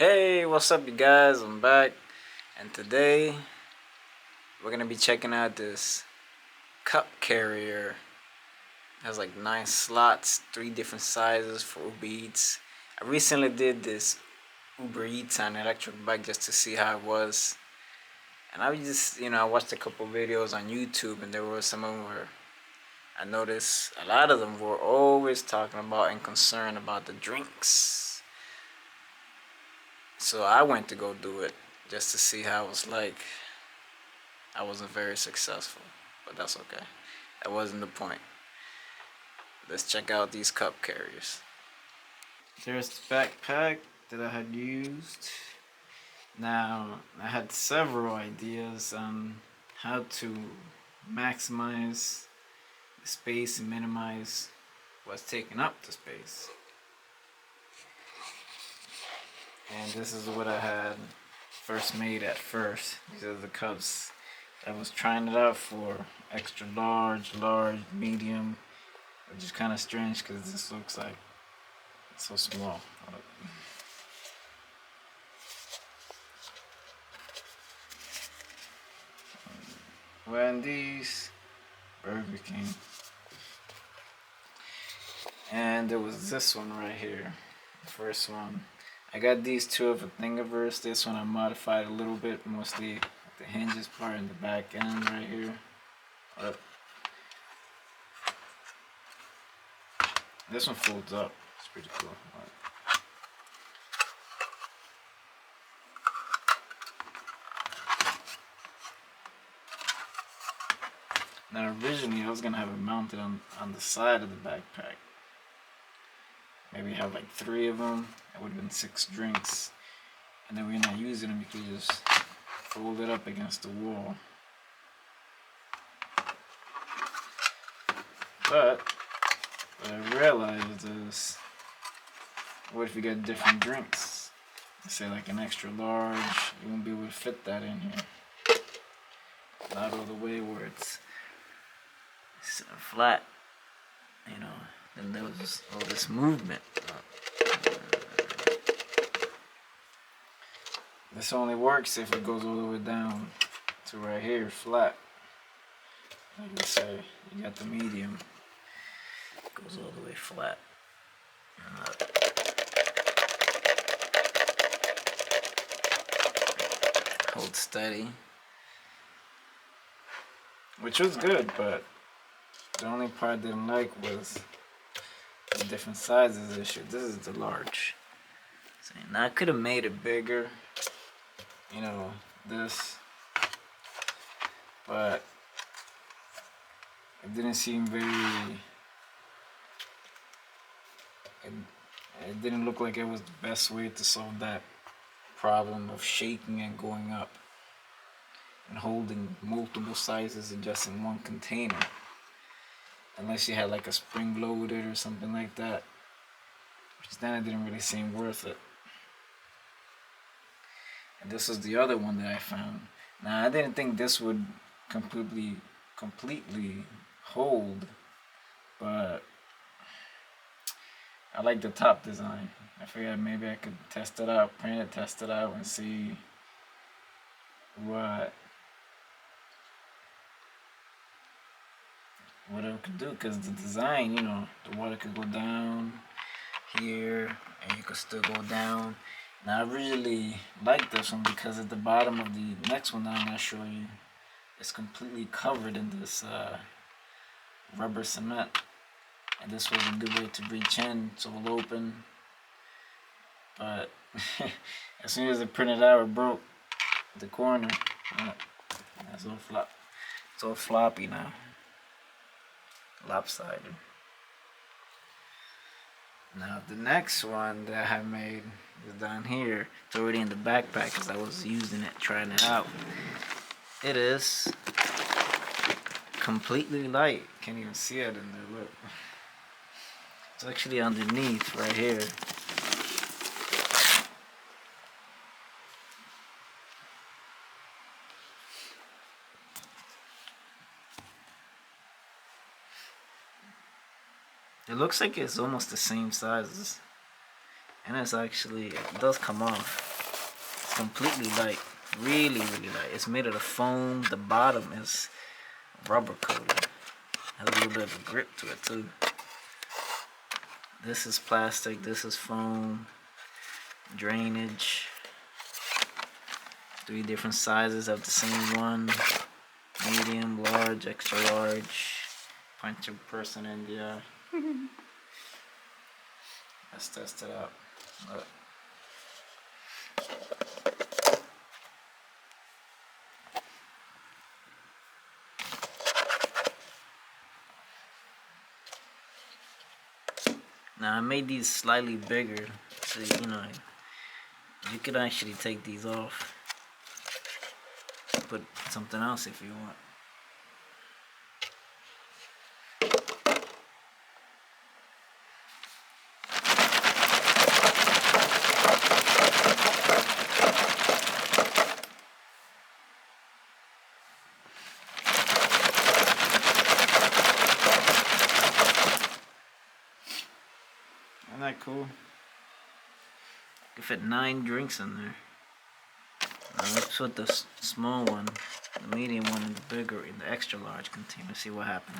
Hey, what's up, you guys? I'm back, and today we're gonna be checking out this cup carrier. It has like 9 slots, 3 different sizes for Uber Eats. I recently did this Uber Eats on an electric bike just to see how it was, and I just, I watched a couple videos on YouTube, and there were some of them where I noticed a lot of them were always talking about and concerned about the drinks. So I went to go do it just to see how it was like. I wasn't very successful, but that's okay. That wasn't the point. Let's check out these cup carriers. There's the backpack that I had used. Now, I had several ideas on how to maximize the space and minimize what's taking up the space. And this is what I had first made at first. These are the cups I was trying it out for: extra large, medium, which is kind of strange because this looks like it's so small. Wendy's, Burger King, and there was this one right here, the first one. I got these two of a Thingiverse. This one I modified a little bit, mostly the hinges part and the back end right here. This one folds up. It's pretty cool. Now originally I was gonna have it mounted on the side of the backpack. Maybe have like 3 of them. That would have been 6 drinks. And then we're not using them, you can just fold it up against the wall. But what I realized is, what if you get different drinks? Say like an extra large, you won't be able to fit that in here. Not all the way where it's flat, then there was all this movement. This only works if it goes all the way down to right here, flat. Like I say, you got the medium. It goes all the way flat. Hold steady. Which was good, but the only part I didn't like was the different sizes issue. This is the large. So now I could have made it bigger, this, but it didn't seem very, it didn't look like it was the best way to solve that problem of shaking and going up and holding multiple sizes in just in one container, unless you had like a spring loaded or something like that, which then it didn't really seem worth it. And this was the other one that I found. Now I didn't think this would completely hold, but I like the top design. I figured maybe I could test it out, test it out, and see what it could do. Because the design, the water could go down here, and you could still go down. Now I really like this one because at the bottom of the next one that I'm going to show you, it's completely covered in this rubber cement. And this was a good way to reach in. It's all open. But as soon as I printed out, it broke the corner. That's all flop. It's all floppy now. Lopsided. Now the next one that I have made is down here. It's already in the backpack because I was using it, trying it out. It is completely light. Can't even see it in there. Look. It's actually underneath right here. It looks like it's almost the same sizes, and it's actually, it does come off. completely light, really light. It's made of the foam. The bottom is rubber coated. Has a little bit of a grip to it too. This is plastic. This is foam. Drainage. 3 different sizes of the same one. Medium, large, extra large. Punch a person in the eye. Let's test it out. Look. Now I made these slightly bigger, so you know you could actually take these off. Put something else if you want. Isn't that cool? You can fit 9 drinks in there. Now let's put the small one, the medium one, in the bigger, in the extra large container. See what happens.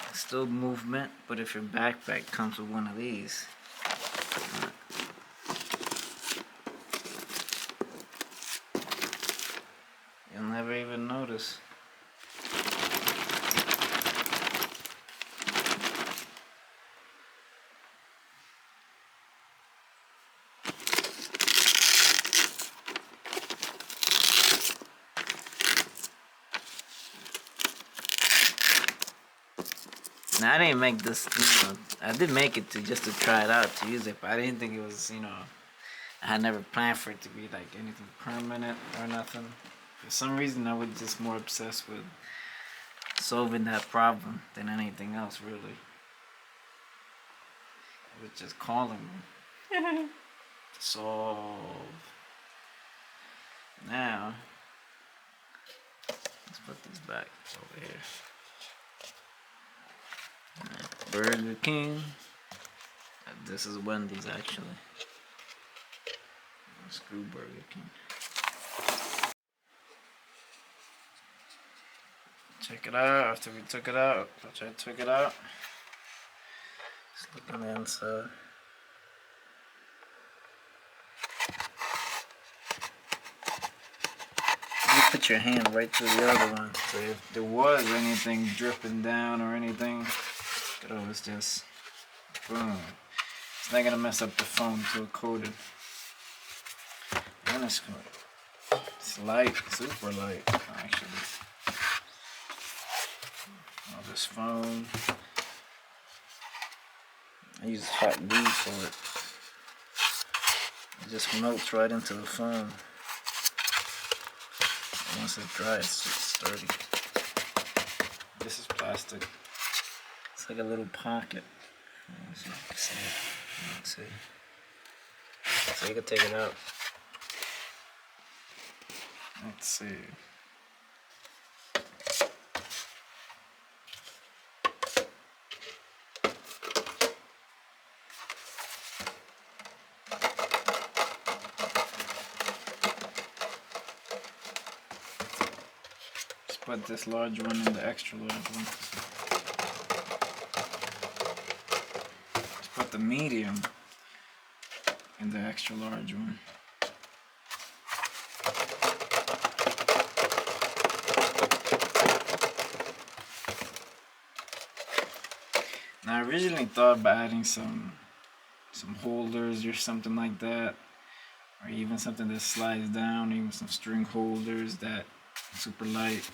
It's still movement, but if your backpack comes with one of these, you'll never even notice. Now I didn't make this, I did make it just to try it out, to use it, but I didn't think it was, I had never planned for it to be like anything permanent or nothing. For some reason I was just more obsessed with solving that problem than anything else, really. It was just calling me to solve. Now, let's put these back over here. Burger King. This is Wendy's actually. Screw Burger King. Check it out. After I took it out, just look on the inside. You put your hand right through the other one, so if there was anything dripping down or anything, it's just boom. It's not gonna mess up the foam till coated. And it's light, super light actually. All this foam. I use hot glue for it. It just melts right into the foam. Once it dries, it's sturdy. This is plastic. It's like a little pocket. Let's see. So you can take it out. Let's see. Just put this large one in the extra large one. Just put the medium in the extra large one. Now I originally thought about adding some holders or something like that, or even something that slides down, even some string holders that are super light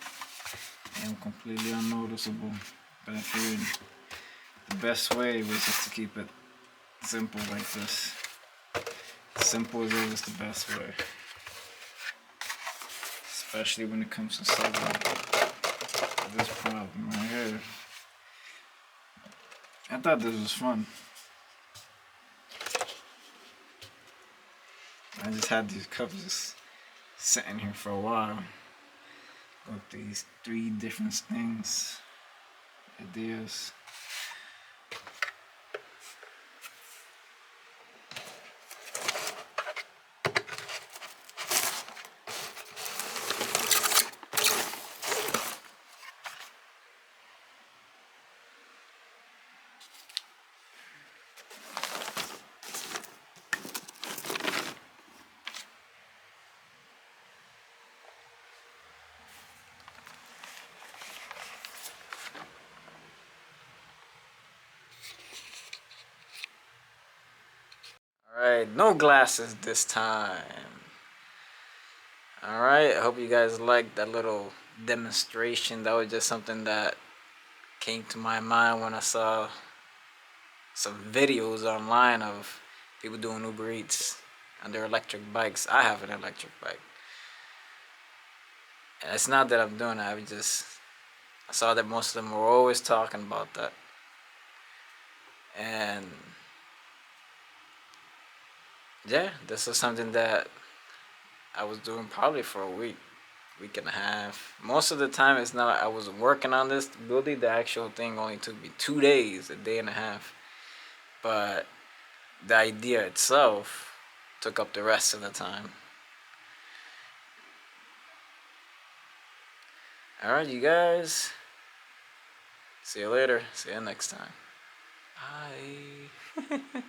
and completely unnoticeable. But I figured the best way was just to keep it simple like this. Simple is always the best way, especially when it comes to solving this problem right here. I thought this was fun. I just had these cups just sitting here for a while with these 3 different ideas. Alright, no glasses this time. Alright, I hope you guys liked that little demonstration. That was just something that came to my mind when I saw some videos online of people doing Uber Eats on their electric bikes. I have an electric bike. And it's not that I'm doing it, I saw that most of them were always talking about that. And yeah, this is something that I was doing probably for a week and a half. Most of the time, it's not. I was working on this building. The actual thing only took me 2 days, a day and a half. But the idea itself took up the rest of the time. Alright, you guys. See you later. See you next time. Bye.